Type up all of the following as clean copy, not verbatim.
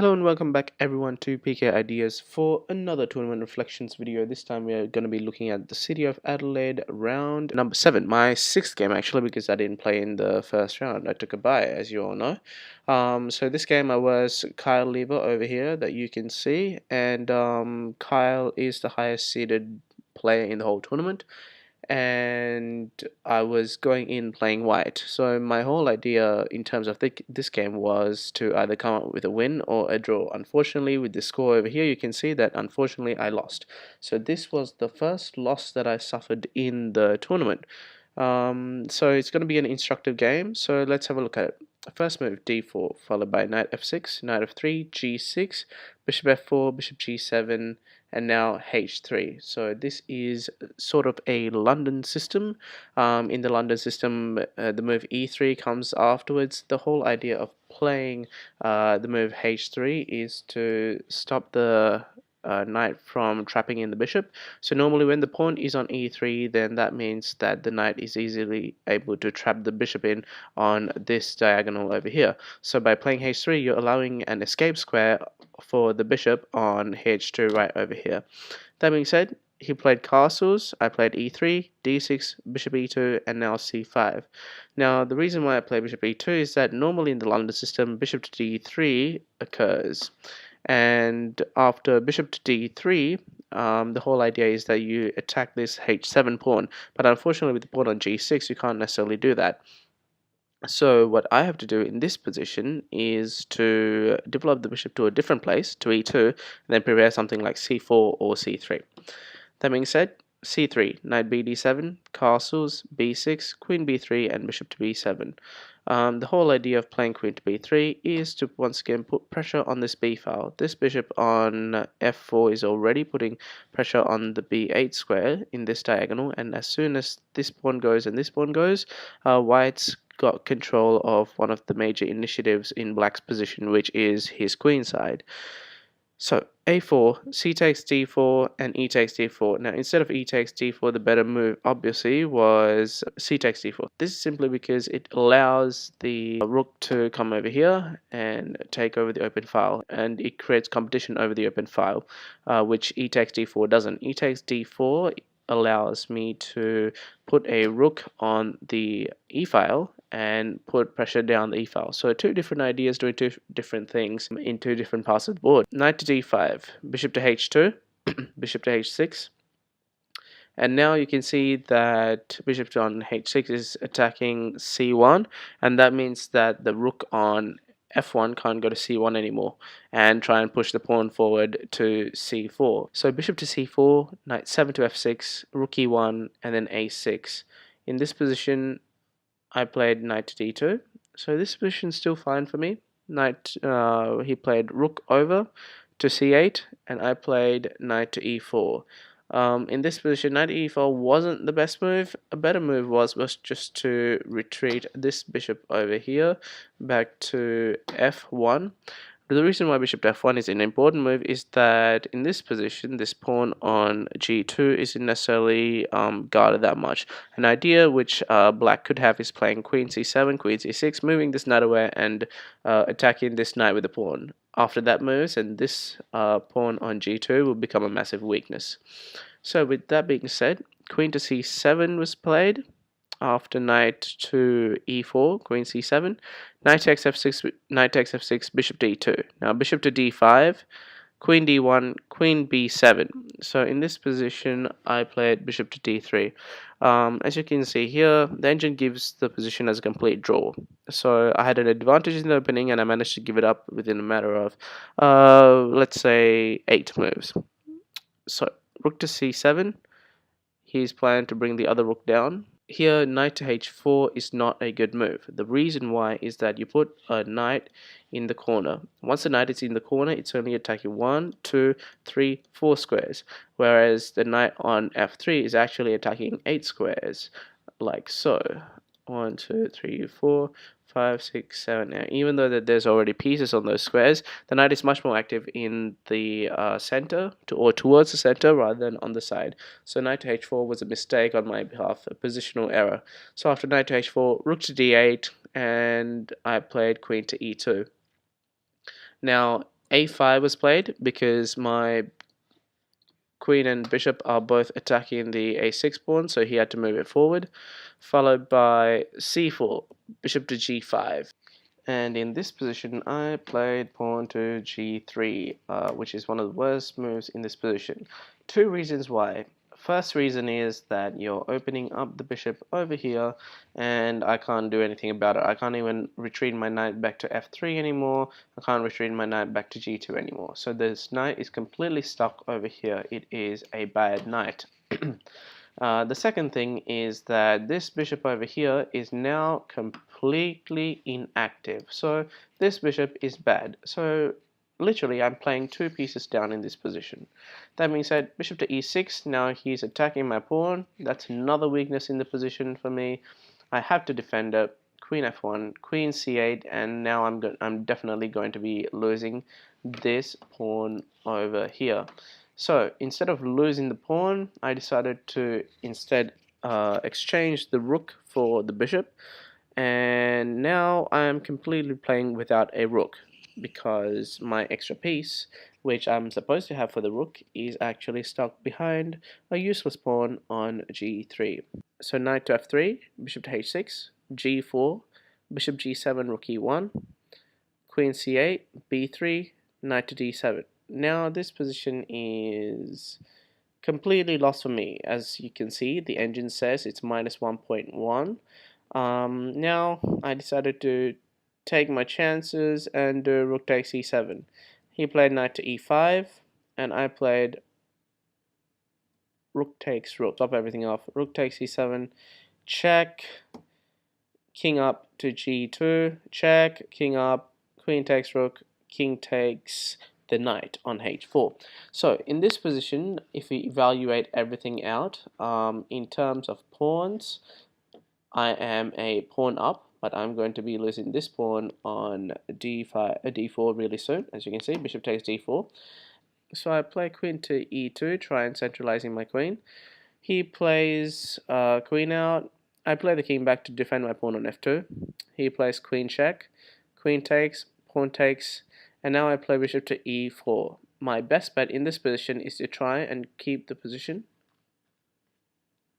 Hello and welcome back everyone to PKIdeas for another tournament reflections video. This time we are going to be looking at the City of Adelaide round number 7, my 6th game actually, because I didn't play in the first round. I took a bye, as you all know. So this game I was Kyle Lever over here that you can see, and Kyle is the highest seeded player in the whole tournament, and I was going in playing white. So my whole idea in terms of this game was to either come up with a win or a draw. Unfortunately, with the score over here, you can see that unfortunately I lost. So this was the first loss that I suffered in the tournament. So it's going to be an instructive game. So let's have a look at it. First move d4 followed by knight f6, knight f3, g6, bishop f4, bishop g7, and now h3. So this is sort of a London system. In the London system, the move e3 comes afterwards. The whole idea of playing the move h3 is to stop the knight from trapping in the bishop. So normally when the pawn is on e3, then that means that the knight is easily able to trap the bishop in on this diagonal over here. So by playing h3, you're allowing an escape square for the bishop on h2 right over here. That being said, he played castles, I played e3, d6, bishop e2, and now c5. Now the reason why I play bishop e2 is that normally in the London system, bishop to d3 occurs. And after bishop to d3, the whole idea is that you attack this h7 pawn, but unfortunately with the pawn on g6 you can't necessarily do that. So what I have to do in this position is to develop the bishop to a different place, to e2, and then prepare something like c4 or c3. That being said, c3, knight b d7, castles, b6, queen b3, and bishop to b7. The whole idea of playing queen to b3 is to once again put pressure on this b file. This bishop on f4 is already putting pressure on the b8 square in this diagonal, and as soon as this pawn goes and this pawn goes, white's got control of one of the major initiatives in black's position, which is his queen side. So a4, c takes d4, and e takes d4. Now instead of e takes d4, the better move obviously was c takes d4. This is simply because it allows the rook to come over here and take over the open file, and it creates competition over the open file, which e takes d4 doesn't. E takes d4 allows me to put a rook on the e file and put pressure down the e file. So two different ideas doing two different things in two different parts of the board. Knight to d5, bishop to h2, bishop to h6. And now you can see that bishop on h6 is attacking c1, and that means that the rook on f1 can't go to c1 anymore and try and push the pawn forward to c4. So bishop to c4, knight 7 to f6, rook e1, and then a6. In this position, I played knight to d2, so this position is still fine for me. He played rook over to c8, and I played knight to e4. In this position, knight to e4 wasn't the best move. A better move was just to retreat this bishop over here back to f1. The reason why bishop to f1 is an important move is that in this position, this pawn on g2 isn't necessarily guarded that much. An idea which black could have is playing queen c7, queen c6, moving this knight away and attacking this knight with the pawn. After that moves, and this pawn on g2 will become a massive weakness. So with that being said, queen to c7 was played. After knight to e4, queen c7, knight takes f6, knight takes f6, bishop to e2. Now bishop to d5, queen d1, queen b7. So in this position, I played bishop to d3. As you can see here, the engine gives the position as a complete draw. So I had an advantage in the opening, and I managed to give it up within a matter of, let's say, 8 moves. So rook to c7. He's planning to bring the other rook down. Here, knight to h4 is not a good move. The reason why is that you put a knight in the corner. Once the knight is in the corner, it's only attacking 1, 2, 3, 4 squares, whereas the knight on f3 is actually attacking 8 squares, like so. 1, 2, 3, 4, 5, 6, 7. Now, even though that there's already pieces on those squares, the knight is much more active in the center or towards the center rather than on the side. So knight to h4 was a mistake on my behalf, a positional error. So after knight to h4, rook to d8, and I played queen to e2. Now, a5 was played because my queen and bishop are both attacking the a6 pawn, so he had to move it forward, followed by c4, bishop to g5. And in this position, I played pawn to g3, which is one of the worst moves in this position. Two reasons why. First reason is that you're opening up the bishop over here, and I can't do anything about it. I can't even retreat my knight back to f3 anymore. I can't retreat my knight back to g2 anymore. So this knight is completely stuck over here. It is a bad knight. The second thing is that this bishop over here is now completely inactive. So this bishop is bad. So literally I'm playing two pieces down in this position. That being said, bishop to e6, now he's attacking my pawn. That's another weakness in the position for me. I have to defend it. Queen f1, queen c8, and now I'm definitely going to be losing this pawn over here. So instead of losing the pawn, I decided to instead exchange the rook for the bishop, and now I am completely playing without a rook because my extra piece, which I'm supposed to have for the rook, is actually stuck behind a useless pawn on g3. So knight to f3, bishop to h6, g4, bishop g7, rook e1, queen c8, b3, knight to d7. Now this position is completely lost for me. As you can see, the engine says it's minus 1.1. Now I decided to take my chances and do rook takes e7. He played knight to e5, and I played rook takes rook. Stop everything off. Rook takes e7, check, king up to g2, check, king up, queen takes rook, king takes the knight on h4. So in this position, if we evaluate everything out, in terms of pawns, I am a pawn up, but I'm going to be losing this pawn on d5, d4 really soon. As you can see, bishop takes d4. So I play queen to e2, try and centralizing my queen. He plays queen out. I play the king back to defend my pawn on f2. He plays queen check, queen takes, pawn takes, and now I play bishop to e4. My best bet in this position is to try and keep the position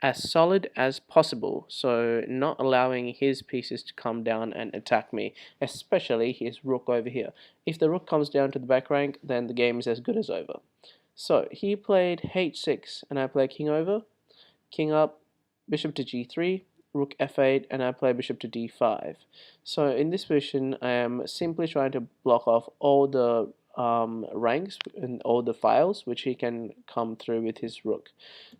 as solid as possible, so not allowing his pieces to come down and attack me, especially his rook over here. If the rook comes down to the back rank, then the game is as good as over. So he played h6, and I play king over, king up, bishop to g3, rook f8, and I play bishop to d5. So in this position, I am simply trying to block off all the ranks and all the files which he can come through with his rook.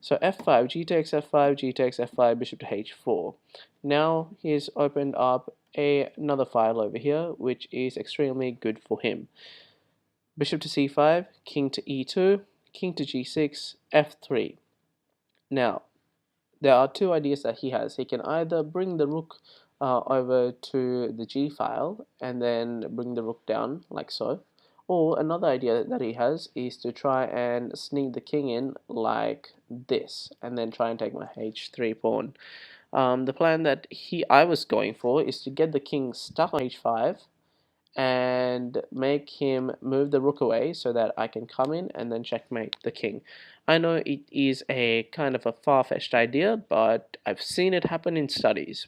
So f5, g takes f5, g takes f5, bishop to h4. Now he's opened up another file over here, which is extremely good for him. Bishop to c5, king to e2, king to g6, f3. Now, there are two ideas that he has. He can either bring the rook over to the g file and then bring the rook down like so, or another idea that he has is to try and sneak the king in like this and then try and take my h3 pawn. The plan that I was going for is to get the king stuck on h5 and make him move the rook away so that I can come in and then checkmate the king. I know it is a kind of a far-fetched idea, but I've seen it happen in studies.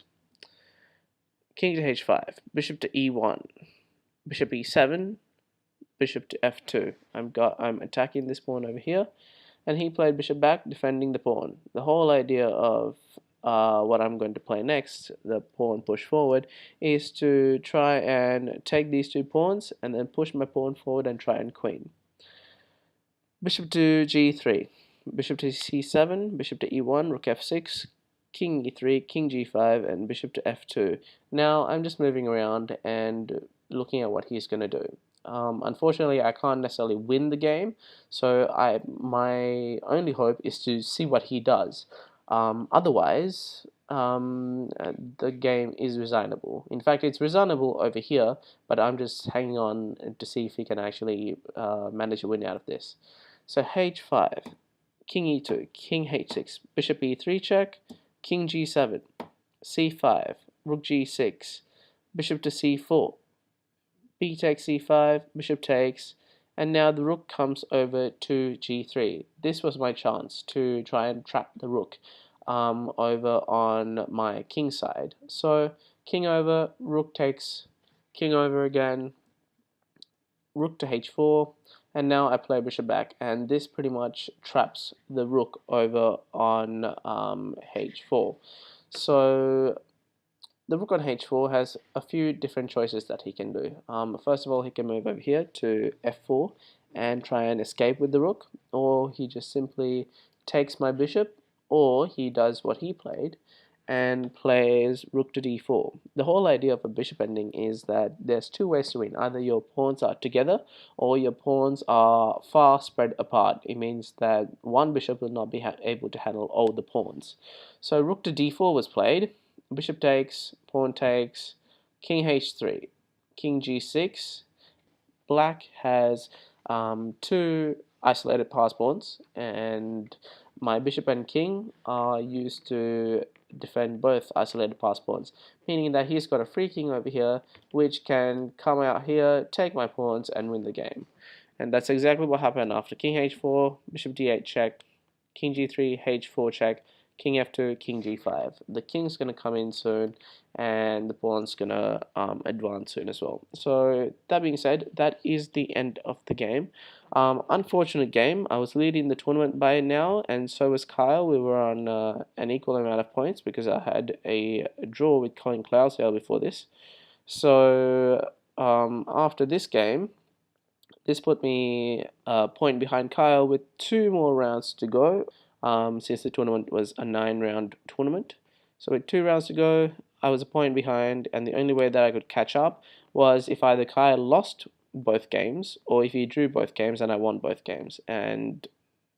King to h5, bishop to e1, bishop e7, bishop to f2. I'm attacking this pawn over here, and he played bishop back, defending the pawn. The whole idea of what I'm going to play next, the pawn push forward, is to try and take these two pawns and then push my pawn forward and try and queen. Bishop to g3, bishop to c7, bishop to e1, rook f6, king e3, king g5, and bishop to f2. Now I'm just moving around and looking at what he's going to do. Unfortunately, I can't necessarily win the game, so my only hope is to see what he does. Otherwise, the game is resignable. In fact, it's resignable over here, but I'm just hanging on to see if he can actually manage a win out of this. So h5, king e2, king h6, bishop e3 check, king g7, c5, rook g6, bishop to c4, b takes c5, bishop takes, and now the rook comes over to g3. This was my chance to try and trap the rook over on my king side. So king over, rook takes, king over again, rook to h4, and now I play bishop back, and this pretty much traps the rook over on h4. So the rook on h4 has a few different choices that he can do. First of all, he can move over here to f4 and try and escape with the rook, or he just simply takes my bishop, or he does what he played and plays rook to d4. The whole idea of a bishop ending is that there's two ways to win. Either your pawns are together or your pawns are far spread apart. It means that one bishop will not be able to handle all the pawns. So rook to d4 was played, bishop takes, pawn takes, king h3, king g6. Black has two isolated pass pawns, and my bishop and king are used to defend both isolated pass pawns, meaning that he's got a free king over here which can come out here, take my pawns, and win the game. And that's exactly what happened after king h4, bishop d8 check, king g3, h4 check, king f2, king g5. The king's going to come in soon, and the pawn's going to advance soon as well. So that being said, that is the end of the game. Unfortunate game. I was leading the tournament by now, and so was Kyle. We were on an equal amount of points because I had a draw with Colin Cloudsail before this. So after this game, this put me a point behind Kyle with 2 more rounds to go, since the tournament was a 9-round tournament. So with 2 rounds to go, I was a point behind, and the only way that I could catch up was if either Kyle lost both games or if he drew both games and I won both games. And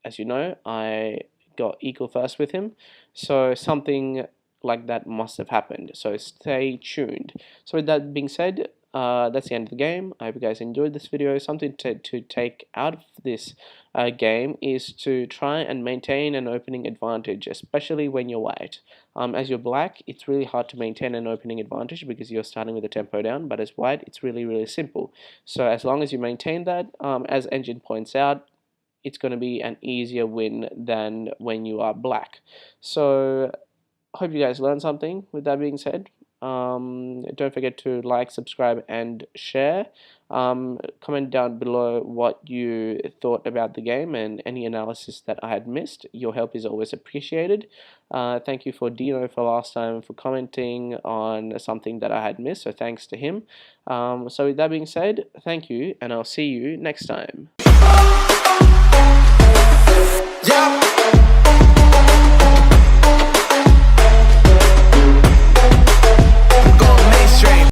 as you know, I got equal first with him, so something like that must have happened. So stay tuned. So with that being said, that's the end of the game. I hope you guys enjoyed this video. Something to take out of this game is to try and maintain an opening advantage, especially when you're white. As you're black, it's really hard to maintain an opening advantage because you're starting with the tempo down, but as white, it's really simple. So as long as you maintain that, as Engine points out, it's going to be an easier win than when you are black. So hope you guys learned something. With that being said, don't forget to like, subscribe, and share. Comment down below what you thought about the game and any analysis that I had missed. Your help is always appreciated. Thank you for Dino for last time for commenting on something that I had missed, so thanks to him. So with that being said, thank you, and I'll see you next time.